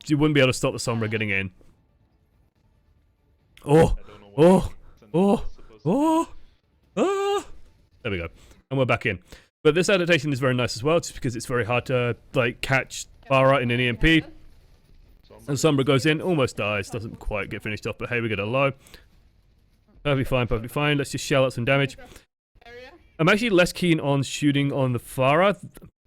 You wouldn't be able to stop the Sombra getting in. Oh! Oh! Oh! Oh! Oh! There we go. And we're back in. But this adaptation is very nice as well, just because it's very hard to, like, catch Farah in an EMP. And Sombra goes in, almost dies, doesn't quite get finished off, but hey, we get a low. Perfectly fine, perfectly fine. Let's just shell out some damage. I'm actually less keen on shooting on the Farah.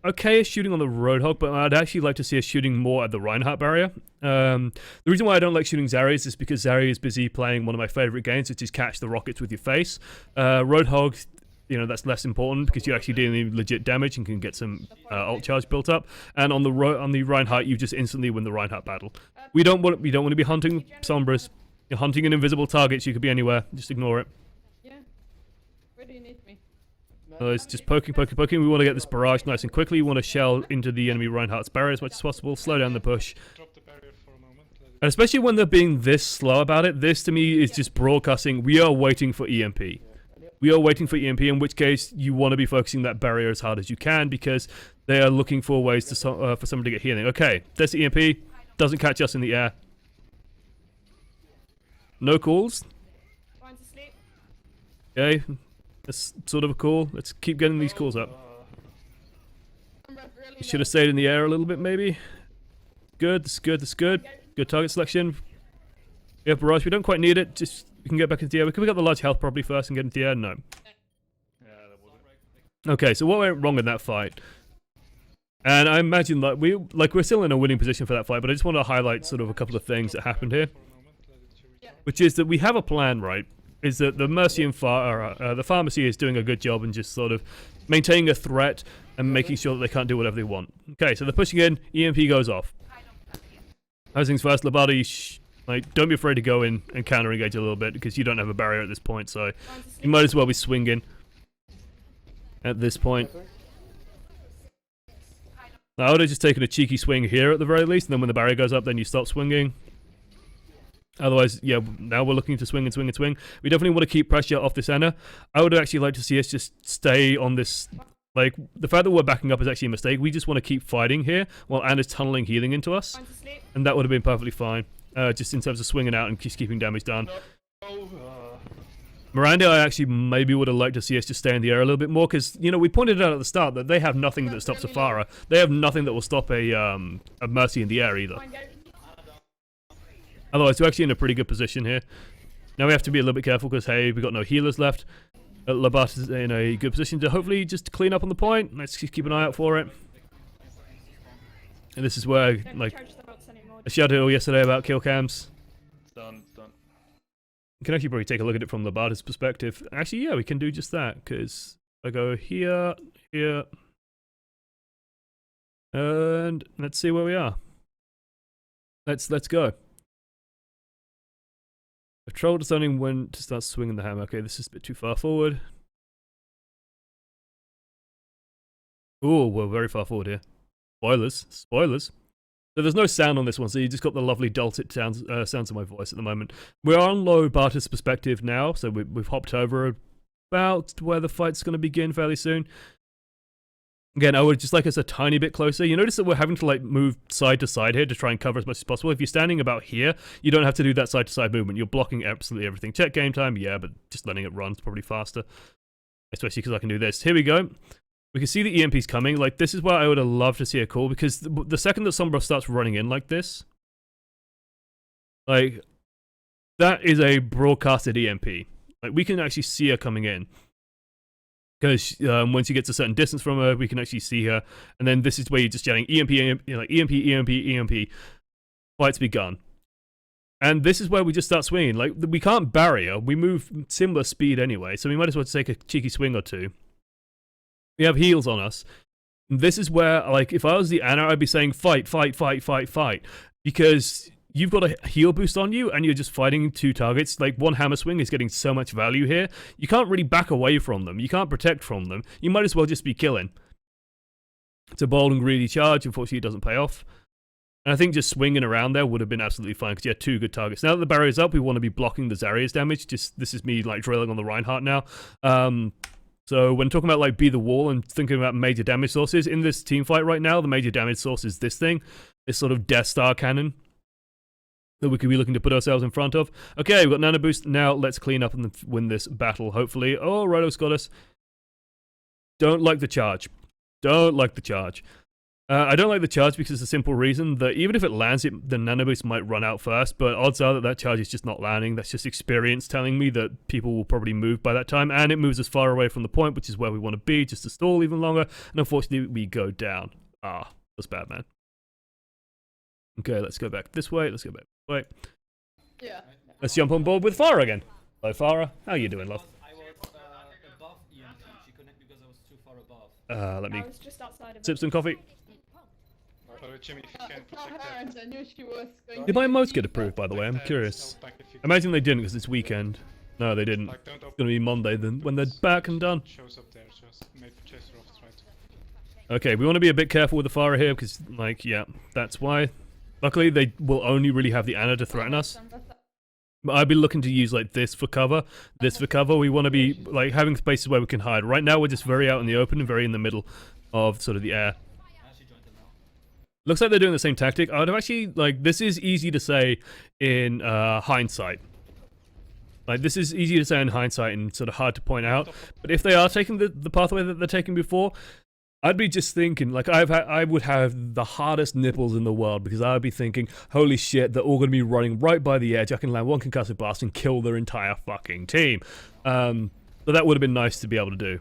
Okay, shooting on the Roadhog, but I'd actually like to see us shooting more at the Reinhardt barrier. The reason why I don't like shooting Zarya is because Zarya is busy playing one of my favorite games, which is catch the rockets with your face. Roadhog, you know, that's less important because you're actually dealing legit damage and can get some ult charge built up. And on the Reinhardt, you just instantly win the Reinhardt battle. We don't want to be hunting Sombras. You're hunting an invisible targets. You could be anywhere. Just ignore it. Yeah. Where do you need me? It's just poking, poking, poking. We want to get this barrage nice and quickly. We want to shell into the enemy Reinhardt's barrier as much as possible. Slow down the push. And especially when they're being this slow about it, this to me is just broadcasting. We are waiting for EMP. We are waiting for EMP, in which case you want to be focusing that barrier as hard as you can because they are looking for ways to for someone to get healing. Okay, there's the EMP. Doesn't catch us in the air. No calls. Okay, that's sort of a call. Let's keep getting these calls up. Should have stayed in the air a little bit, maybe. Good, that's good, that's good. Good target selection. Yeah, barrage, we don't quite need it. Just, we can get back into the air. Can we get the large health probably first and get into the air? No. Okay, so what went wrong in that fight? And I imagine that we're still in a winning position for that fight, but I just want to highlight sort of a couple of things that happened here. Which is that we have a plan, right? Is that the Mercy and the Pharmacy is doing a good job and just sort of maintaining a threat and making sure that they can't do whatever they want. Okay, so they're pushing in, EMP goes off. First things first, Labadi, like, don't be afraid to go in and counter-engage a little bit because you don't have a barrier at this point, so you might as well be swinging at this point. Now, I would have just taken a cheeky swing here at the very least, and then when the barrier goes up, then you stop swinging. Otherwise, yeah, now we're looking to swing and swing and swing. We definitely want to keep pressure off this Anna. I would actually like to see us just stay on this. Like, the fact that we're backing up is actually a mistake. We just want to keep fighting here while Anna's tunneling healing into us. And that would have been perfectly fine. Just in terms of swinging out and just keeping damage down. Miranda, I actually maybe would have liked to see us just stay in the air a little bit more. Because, you know, we pointed out at the start that they have nothing that stops a Farah. They have nothing that will stop a Mercy in the air either. Otherwise, we're actually in a pretty good position here. Now we have to be a little bit careful because, hey, we've got no healers left. Labat is in a good position to hopefully just clean up on the point. Let's just keep an eye out for it. And this is where, like, I shouted yesterday about kill cams. It's done, it's done. You can actually probably take a look at it from Labata's perspective. Actually, yeah, we can do just that because I go here, here, and let's see where we are. Let's go. Patrol deciding when to start swinging the hammer. Okay, this is a bit too far forward. Oh, we're very far forward here. Spoilers. Spoilers. So there's no sound on this one, so you just got the lovely dulcet sounds of my voice at the moment. We're on Lobata's perspective now, so we've hopped over about where the fight's going to begin fairly soon. Again, I would just like us a tiny bit closer. You notice that we're having to like move side to side here to try and cover as much as possible. If you're standing about here, you don't have to do that side to side movement. You're blocking absolutely everything. Check game time, yeah, but just letting it run is probably faster. Especially because I can do this. Here we go. We can see the EMPs coming. Like, this is where I would have loved to see a call, because the second that Sombra starts running in like this, like, that is a broadcasted EMP. Like, we can actually see her coming in. Because once you get to a certain distance from her, we can actually see her. And then this is where you're just yelling EMP, EMP, like EMP, EMP, EMP. Fight's begun. And this is where we just start swinging. Like, we can't barrier. We move similar speed anyway, so we might as well take a cheeky swing or two. We have heals on us. And this is where, like, if I was the Ana, I'd be saying fight, fight, fight, fight, fight. Because you've got a heal boost on you, and you're just fighting two targets. Like, one hammer swing is getting so much value here. You can't really back away from them. You can't protect from them. You might as well just be killing. It's a bold and greedy charge. Unfortunately, it doesn't pay off. And I think just swinging around there would have been absolutely fine, because you had two good targets. Now that the barrier's up, we want to be blocking the Zarya's damage. Just, this is me, like, drilling on the Reinhardt now. So when talking about, like, be the wall and thinking about major damage sources, in this team fight right now, the major damage source is this thing. this sort of Death Star cannon that we could be looking to put ourselves in front of. Okay, we've got Nano Boost. Now let's clean up and win this battle, hopefully. Oh, Rhodo's got us. Don't like the charge. Don't like the charge. I don't like the charge because of the simple reason that even if it lands, the Nano Boost might run out first, but odds are that charge is just not landing. That's just experience telling me that people will probably move by that time, and it moves us far away from the point, which is where we want to be, just to stall even longer, and unfortunately we go down. Ah, that's bad, man. Okay, let's go back this way. Let's go back this way. Yeah. Let's jump on board with Farah again. Hello, Farah. How you doing, love? I was above EMP. She couldn't because I was too far above. Let me I was just outside of sip some coffee. Jimmy, if you can Not protect her, that. I knew she was going Did to my be- emotes get approved, by the way? I'm curious. Imagine they didn't because it's weekend. No, they didn't. Like, don't It's open gonna be Monday then when they're back and done. shows up there, just made for chaser off, right? Okay, we want to be a bit careful with the Farah here because, like, yeah, that's why. Luckily, they will only really have the Anna to threaten us. But I'd be looking to use, like, this for cover. This for cover. We want to be, like, having spaces where we can hide. Right now, we're just very out in the open and very in the middle of sort of the air. She joined it now. Looks like they're doing the same tactic. I would have actually, like, this is easy to say in hindsight. Like, this is easy to say in hindsight and sort of hard to point out. But if they are taking the pathway that they're taking before, I'd be just thinking, like, I would have the hardest nipples in the world because I would be thinking, holy shit, they're all going to be running right by the edge. I can land one concussive blast and kill their entire fucking team. So that would have been nice to be able to do.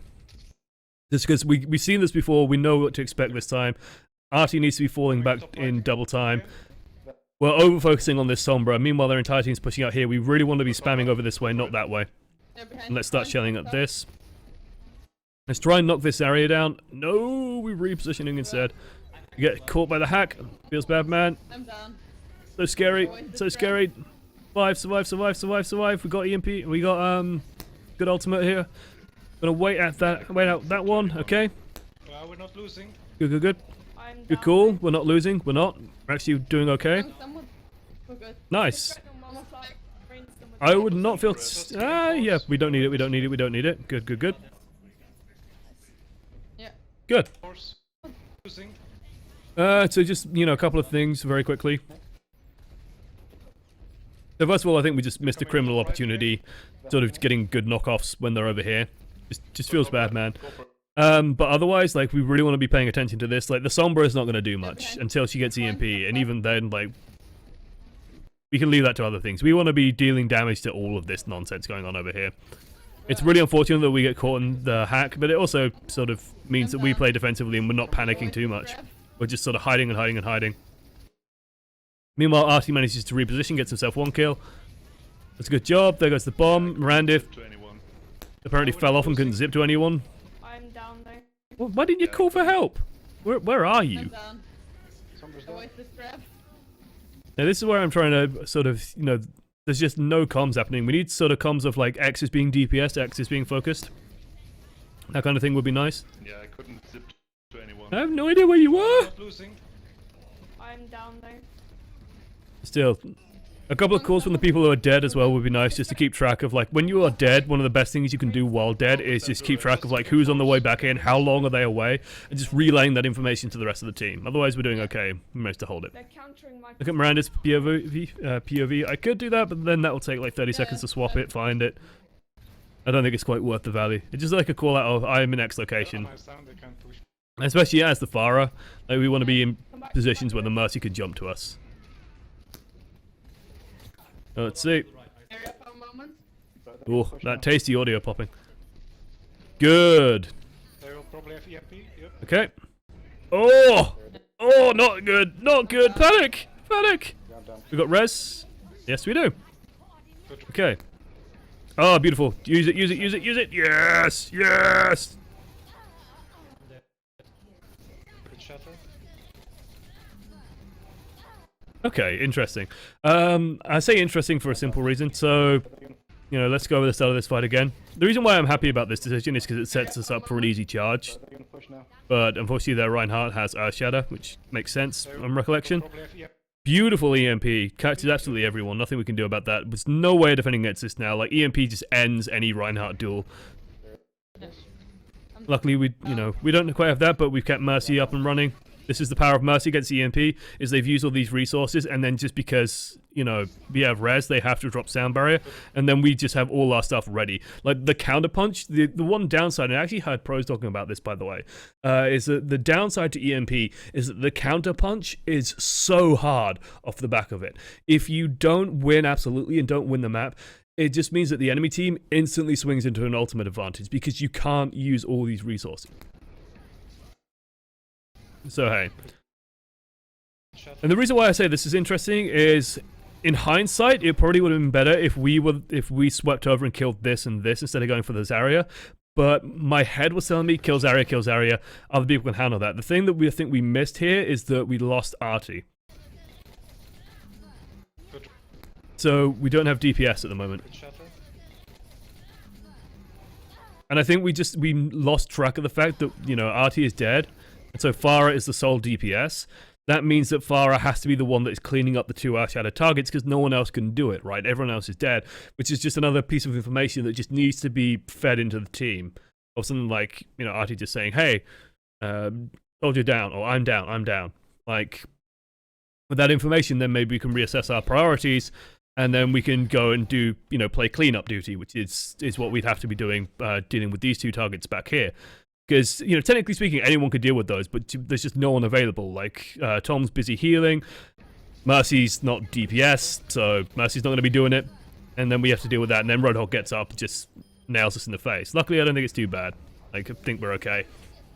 Just because we've seen this before, we know what to expect this time. Artie needs to be falling back in double time. We're over-focusing on this Sombra. Meanwhile, their entire team's pushing out here. We really want to be spamming over this way, not that way. Yeah, behind And let's start you. shelling at this. Let's try and knock this area down. No, we're repositioning instead. You get caught by the hack. Feels bad, man. I'm down. So scary. So scary. Survive, survive. We got EMP. We got good ultimate here. Gonna wait out that one. Okay. We're not losing. Good. I'm down. Good call. We're not losing. We're not. We're actually doing okay. Someone- We're good. Nice. Mama fly, brain someone- I would not feel. Yeah. We don't need it. We don't need it. Good. Yeah. Good. Of course. Losing. So just, a couple of things very quickly. So first of all, I think we just missed a criminal opportunity, sort of getting good knockoffs when they're over here. Just feels bad, man. But otherwise, like, we really want to be paying attention to this. Like, the Sombra is not going to do much until she gets EMP, and even then, like, we can leave that to other things. We want to be dealing damage to all of this nonsense going on over here. It's really unfortunate that we get caught in the hack, but it also sort of means that we play defensively and we're not panicking too much. We're just sort of hiding and hiding. Meanwhile, Artie manages to reposition, gets himself one kill. That's a good job. There goes the bomb. Mirandif To anyone. apparently fell off and couldn't zip to anyone. I'm down there. Well, why didn't you call for help? Where are I'm you? down. Avoid this trap. Now, this is where I'm trying to sort of, there's just no comms happening. We need sort of comms of, like, X is being DPS, X is being focused. That kind of thing would be nice. Yeah, I couldn't zip to anyone. I have no idea where you are. Not losing. I'm down there. Still, a couple of calls from the people who are dead as well would be nice, just to keep track of, like, when you are dead, one of the best things you can do while dead is just keep track of, like, who's on the way back in, how long are they away, and just relaying that information to the rest of the team. Otherwise, we're doing okay. We managed to hold it. They're countering my. Look at Miranda's POV. I could do that, but then that will take, like, 30 seconds to swap it, find it. I don't think it's quite worth the value. It's just like a call out of, I'm in X location. Nice down, they can't push. Especially as the Farah, like, we want to be in positions where the Mercy could jump to us. Let's see. Area for a moment. Oh, that tasty audio popping. Good. They will probably have EMP. Yep. Okay. Oh! Oh, not good. Not good. Panic! We got res? Yes, we do. Okay. Oh, beautiful. Use it. Yes! Good shatter. Okay, interesting. I say interesting for a simple reason. So, let's go over the start of this fight again. The reason why I'm happy about this decision is because it sets us up for an easy charge. But unfortunately, their Reinhardt has Shadow, which makes sense on recollection. Probably have EMP. Beautiful EMP. Catches absolutely everyone. Nothing we can do about that. There's no way of defending against this now. Like, EMP just ends any Reinhardt duel. Luckily, we don't quite have that, but we've kept Mercy up and running. This is the power of Mercy against EMP, is they've used all these resources, and then just because, you know, we have res, they have to drop sound barrier, and then we just have all our stuff ready. Like, the counterpunch, the one downside, and I actually heard pros talking about this, by the way, is that the downside to EMP is that the counterpunch is so hard off the back of it. If you don't win absolutely and don't win the map, it just means that the enemy team instantly swings into an ultimate advantage because you can't use all these resources. So hey, and the reason why I say this is interesting is, in hindsight, it probably would have been better if we swept over and killed this and this instead of going for the Zarya. But my head was telling me kill Zarya, kill Zarya. Other people can handle that. The thing that I think we missed here is that we lost Artie, so we don't have DPS at the moment. And I think we lost track of the fact that, you know, Artie is dead. And so Farah is the sole DPS. That means that Farah has to be the one that is cleaning up the 2 outshadow targets because no one else can do it, right? Everyone else is dead, which is just another piece of information that just needs to be fed into the team. Or something like, you know, Artie just saying, hey, soldier down, or I'm down, I'm down. Like, with that information, then maybe we can reassess our priorities, and then we can go and do, you know, play cleanup duty, which is what we'd have to be doing, dealing with these 2 targets back here. Because, you know, technically speaking, anyone could deal with those, but there's just no one available. Like, Tom's busy healing, Mercy's not DPS, so Mercy's not going to be doing it, and then we have to deal with that, and then Roadhog gets up and just nails us in the face. Luckily, I don't think it's too bad. Like, I think we're okay.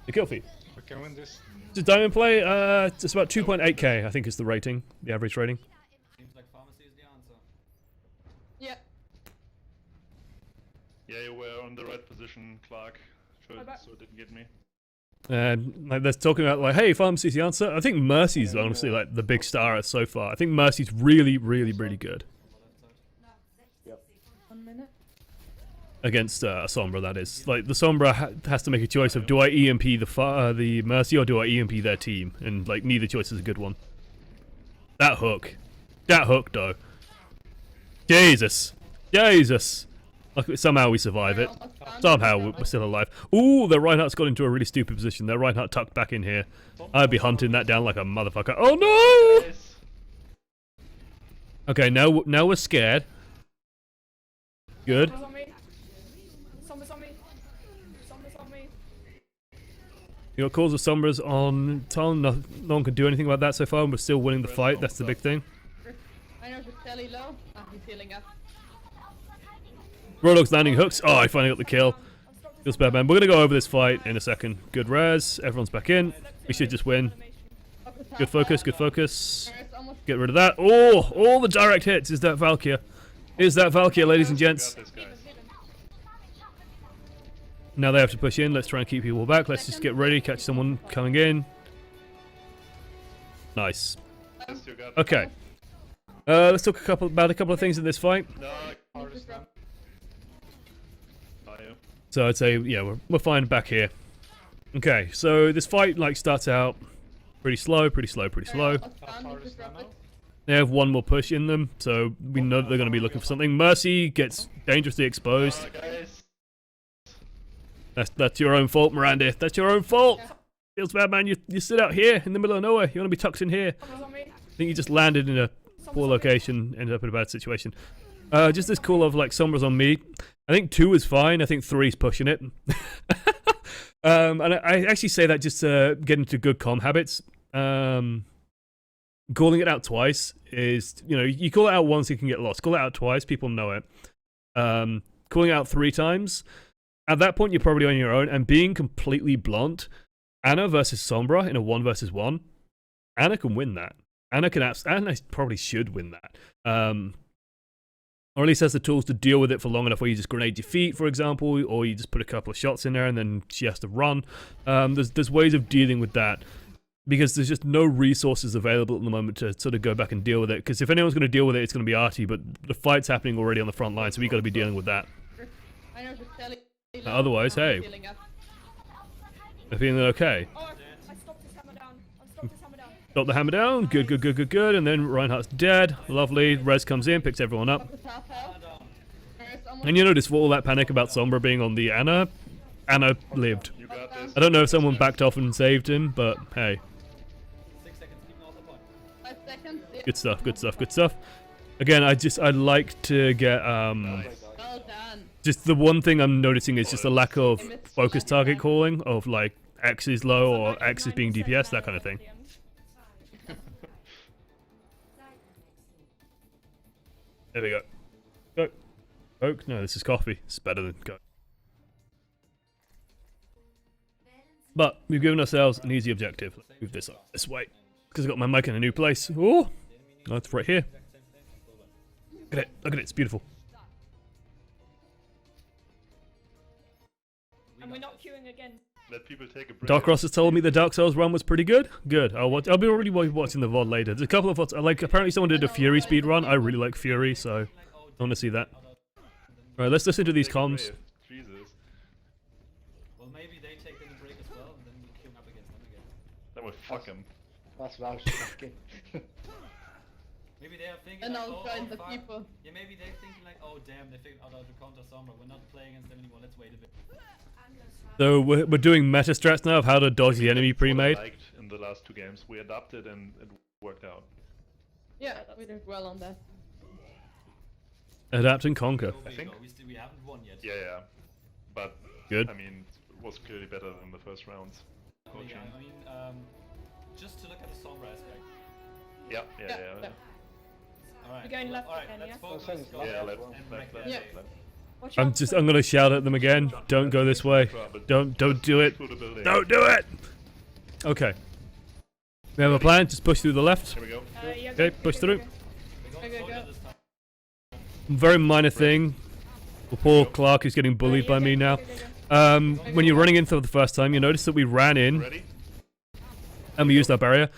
The kill feed. We can win this. Does Diamond play? It's about 2.8k, I think is the rating, the average rating. Seems like pharmacy is the answer. Yeah. Yeah, you were on the right position, Clark. Sure, Bye-bye. so it didn't get me. And like, they're talking about like, hey, Pharmacy's the answer. I think Mercy's honestly like the big star so far. I think Mercy's really, really, really good. 1 minute. Against a Sombra, that is. Like, the Sombra has to make a choice of, do I EMP the Mercy or do I EMP their team? And like, neither choice is a good one. That hook, though. Jesus. Luckily, somehow we survive it. Somehow we're still alive. Ooh, the Reinhardt's got into a really stupid position. Their Reinhardt tucked back in here. I'd be hunting that down like a motherfucker. Oh no! Okay, now we're scared. Good. Zombies on me. Zombies on me. Zombies on me. You got calls of Sombras on Tom. No one can do anything about that so far, and we're still winning the fight. That's the big thing. I know just Telly low. He's healing up. Roadhog's landing hooks. Oh, I finally got the kill. Feels bad, man. We're going to go over this fight in a second. Good res. Everyone's back in. We should just win. Good focus, good focus. Get rid of that. Oh, all the direct hits. Is that Valkyr? Is that Valkyr, ladies and gents? Now they have to push in. Let's try and keep people back. Let's just get ready. Catch someone coming in. Nice. Okay. Let's talk about a couple of things in this fight. So I'd say, yeah, we're fine back here. Okay, so this fight like starts out pretty slow. They have one more push in them, so we know that they're going to be looking for something. Mercy gets dangerously exposed. That's your own fault, Miranda. That's your own fault. Feels bad, man. You sit out here in the middle of nowhere. You want to be tucked in here. I think you just landed in a poor location, ended up in a bad situation. Just this call of like Sombra's on me. I think 2 is fine. I think 3 is pushing it. And I actually say that just to get into good comm habits. Calling it out twice is, you know, you call it out once, you can get lost. Call it out twice, people know it. Calling it out 3 times, at that point you're probably on your own. And being completely blunt, Ana versus Sombra in a 1 versus 1, Ana can win that. Ana probably should win that. Or at least has the tools to deal with it for long enough where you just grenade your feet, for example, or you just put a couple of shots in there and then she has to run. There's ways of dealing with that because there's just no resources available at the moment to sort of go back and deal with it. Because if anyone's going to deal with it, it's going to be Artie, but the fight's happening already on the front line, so we got to be dealing with that. Otherwise, hey, they're feeling okay. Oh, I stopped his hammer down. Got the hammer down. Good. And then Reinhardt's dead. Lovely. Rez comes in, picks everyone up. And you notice for all that panic about Sombra being on the Ana lived. I don't know if someone backed off and saved him, but hey. Good stuff, good stuff, good stuff. Again, I'd like to get Well done. just the one thing I'm noticing is just a lack of focus target calling of like X is low or X is being DPS, that kind of thing. There we go. Go. Coke? No, this is coffee. It's better than Coke. But we've given ourselves an easy objective. Let's move this up this way. Because I got my mic in a new place. Oh, it's right here. Look at it. Look at it. It's beautiful. And we're not queuing again. Let people take a break. Dark Ross has told me the Dark Souls run was pretty good. Good. I'll be already watching the VOD later. There's a couple of VODs. Like, apparently someone did a Fury speed run. I really like Fury, so I want to see that. Alright, let's listen to these Take a comms. break. Jesus. Well, maybe they take them a break as well, and then we queue up against them again. That would fuck him. That's what I was thinking. Maybe they are thinking And like, I'll oh, join oh, the fuck. people. Yeah, maybe they're thinking like, oh damn, they figured out how to counter Sombra. We're not playing against them anymore. Let's wait a bit. So we're doing meta strats now of how to dodge the enemy That's what I pre-made. liked in the last 2 games. We adapted and it worked out. Yeah, we did well on that. Adapt and conquer. Go big, think- though. We haven't won yet. Yeah. But, Good. I mean, it was clearly better than the first rounds. I mean, just to look at the Sombra aspect. Yeah. Alright. We're going left Alright, again, let's yeah? focus. Oh, same go as Yeah, left, left, and left, wreck left, their Yeah. base. left. Watch I'm out. gonna shout at them again. Don't go this way. Don't do it. Through the building. Don't do it. Okay. We have a plan. Just push through the left. Here we go. Yeah, Okay, go, push go, through. go, go. We're going Okay, soldier go. this time. Very minor thing. Poor Clark is getting bullied Yeah, by go, me go, now. go, go, go. When you're running in for the first time, you notice that we ran in Ready? and we used our barrier.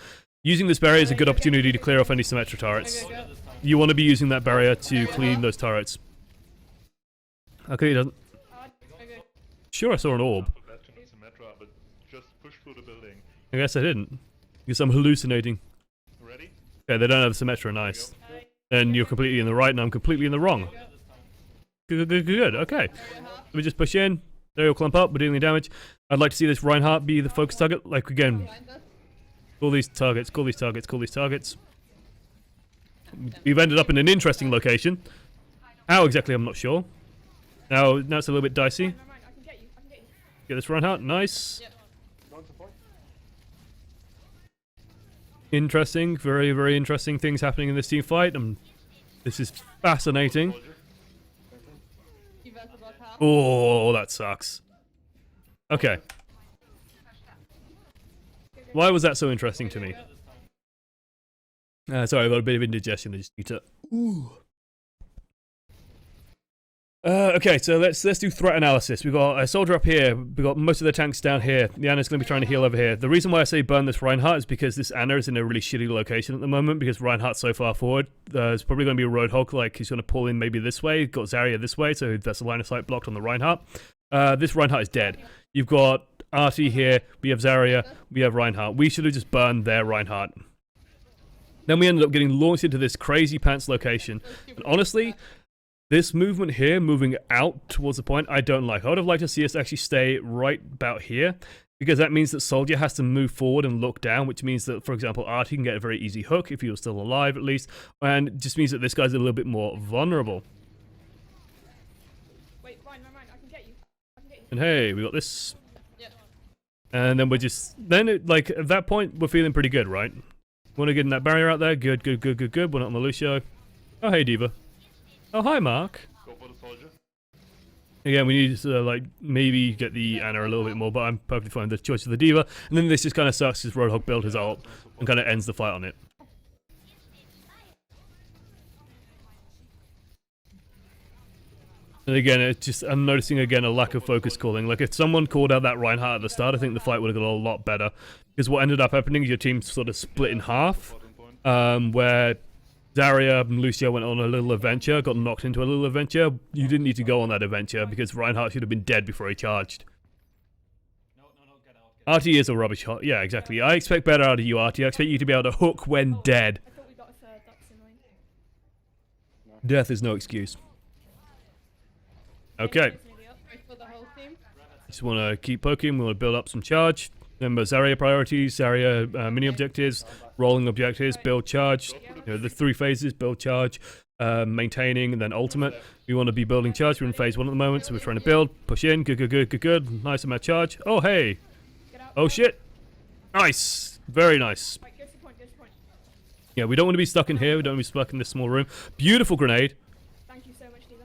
Using this barrier is a good opportunity to clear off any Symmetra turrets. Okay, go. This time. You want to be using that barrier to clean those turrets. Okay, he doesn't. Okay. Sure, I saw an orb. Bastion of Symmetra, but just push through the building. I guess I didn't. Because I'm hallucinating. Ready? Okay, they don't have Symmetra, nice. Then you're completely in the right and I'm completely in the wrong. Good. Okay. Let me just push in. There you'll clump up, we're dealing damage. I'd like to see this Reinhardt be the focus target. Like, again, Behind us. call these targets, call these targets, call these targets. We've ended up in an interesting location. How exactly, I'm not sure. Now it's a little bit dicey. Never mind, I can get you. I can get you. Get this Reinhardt, nice. Yep. Going to point. Interesting, very, very interesting things happening in this team fight. This is fascinating. Soldier. Eva's about half. Oh, that sucks. Okay. Why was that so interesting to me? Sorry, I've got a bit of indigestion. I just need to. Ooh. Okay, so let's do threat analysis. We've got a soldier up here. We've got most of the tanks down here. The Anna's going to be trying to heal over here. The reason why I say burn this Reinhardt is because this Anna is in a really shitty location at the moment because Reinhardt's so far forward. There's probably going to be a Roadhog, like he's going to pull in maybe this way. Got Zarya this way, so that's a line of sight blocked on the Reinhardt. This Reinhardt is dead. You've got Artie here. We have Zarya. We have Reinhardt. We should have just burned their Reinhardt. Then we ended up getting launched into this crazy pants location. And honestly, this movement here, moving out towards the point, I don't like. I would have liked to see us actually stay right about here, because that means that Soldier has to move forward and look down, which means that, for example, Artie can get a very easy hook if he was still alive, at least, and it just means that this guy's a little bit more vulnerable. Wait, Ryan, I can get you. I can get you. And hey, we got this. Yep. And then we're just, like, at that point, we're feeling pretty good, right? Want to get in that barrier out there? Good. We're not on the Lucio. Oh, hey, Diva. Oh, hi, Mark. Go for the soldier. Again, we need to, like, maybe get the Anna a little bit more, but I'm perfectly fine with the choice of the Diva. And then this just kind of sucks because Roadhog built his ult and kind of ends the fight on it. And again, it's just, I'm noticing again a lack of focus calling. Like, if someone called out that Reinhardt at the start, I think the fight would have gone a lot better. Because what ended up happening is your team sort of split in half, where Zarya and Lucio went on a little adventure, got knocked into a little adventure. You didn't need to go on that adventure because Reinhardt should have been dead before he charged. No, get out. Artie is a rubbish hot. Yeah, exactly. I expect better out of you, Artie. I expect you to be able to hook when dead. I thought we got a third. That's annoying. Death is no excuse. Okay. Nearly up. Wait for the whole team. Just want to keep poking. We want to build up some charge. Remember Zarya priorities, Zarya mini objectives. rolling objectives, build, charge. You know, the 3 phases: build, charge, maintaining, and then ultimate. We want to be building charge. We're in phase 1 at the moment, so we're trying to build, push in, good. Nice amount of charge. Oh hey, Get out. oh shit, nice, very nice. Right, go to the point, go to the point. Yeah, we don't want to be stuck in here. We don't want to be stuck in this small room. Beautiful grenade. Thank you so much, Diva.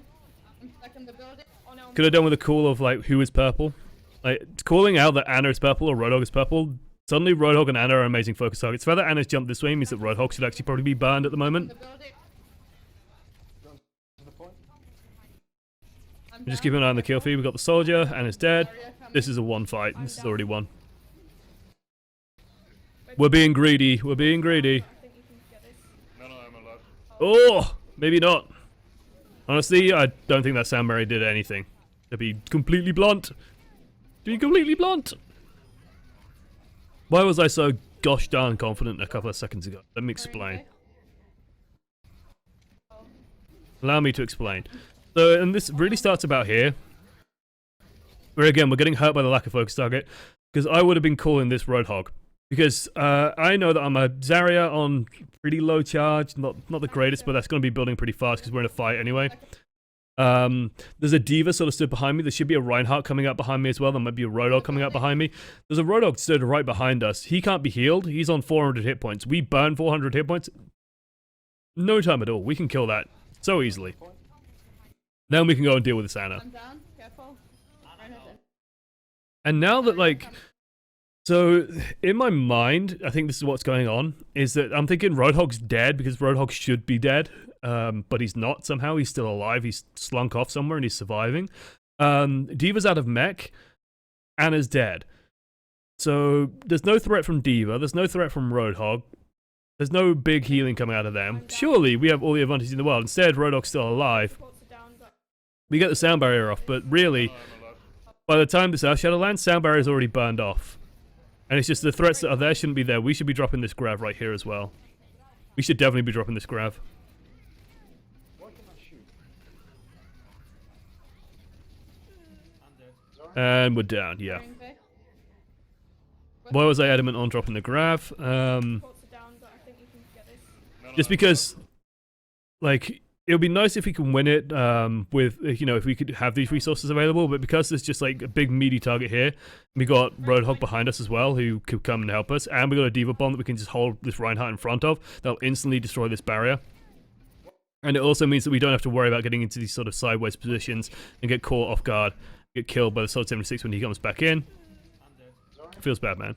I'm stuck in the building. Oh no, I'm Could have done with a call of like who is purple. Like calling out that Anna is purple or Roadhog is purple. Suddenly Roadhog and Anna are amazing focus targets. The fact that Anna's jumped this way means that Roadhog should actually probably be burned at the moment. The building. To the point. I'm Just down. keep an eye on the kill feed. We got the soldier. Anna's dead. Area coming. This is a 1 fight. This is already won. Wait, We're being greedy. We're being greedy. I think you can get this. No, I'm alive. Oh, maybe not. Honestly, I don't think that Sandberry did anything. To be completely blunt. To be completely blunt. Why was I so gosh darn confident a couple of seconds ago? Let me explain. Allow me to explain. So, and this really starts about here. Where again, we're getting hurt by the lack of focus target. Because I would have been calling this Roadhog. Because I know that I'm a Zarya on pretty low charge. Not the greatest, but that's going to be building pretty fast because we're in a fight anyway. There's a Diva sort of stood behind me. There should be a Reinhardt coming up behind me as well. There might be a Roadhog coming up behind me. There's a Roadhog stood right behind us. He can't be healed. He's on 400 hit points. We burn 400 hit points. No time at all. We can kill that so easily. Then we can go and deal with this Anna. I'm down. Careful. Right there. And now that like... So, in my mind, I think this is what's going on, is that I'm thinking Roadhog's dead because Roadhog should be dead, but he's not somehow. He's still alive. He's slunk off somewhere and he's surviving. Diva's out of mech. Anna's dead. So, there's no threat from Diva. There's no threat from Roadhog. There's no big healing coming out of them. Surely, we have all the advantage in the world. Instead, Roadhog's still alive. Supports are down, but We get the sound barrier off, but really, I'm alive. by the time this Earth Shadow lands, sound barrier is already burned off. And it's just the threats that are there shouldn't be there. We should be dropping this grav right here as well. We should definitely be dropping this grav. Why can I shoot? I'm dead. And we're down, yeah. Green bay. Why was I adamant on dropping the grav? supports are down, but I think you can get this. Just because, like, it would be nice if we can win it with, you know, if we could have these resources available, but because there's just, like, a big meaty target here, we got Roadhog behind us as well, who could come and help us, and we got a Diva Bomb that we can just hold this Reinhardt in front of. That'll instantly destroy this barrier. And it also means that we don't have to worry about getting into these sort of sideways positions and get caught off guard, get killed by the Solid 76 when he comes back in. I'm dead. Feels bad, man.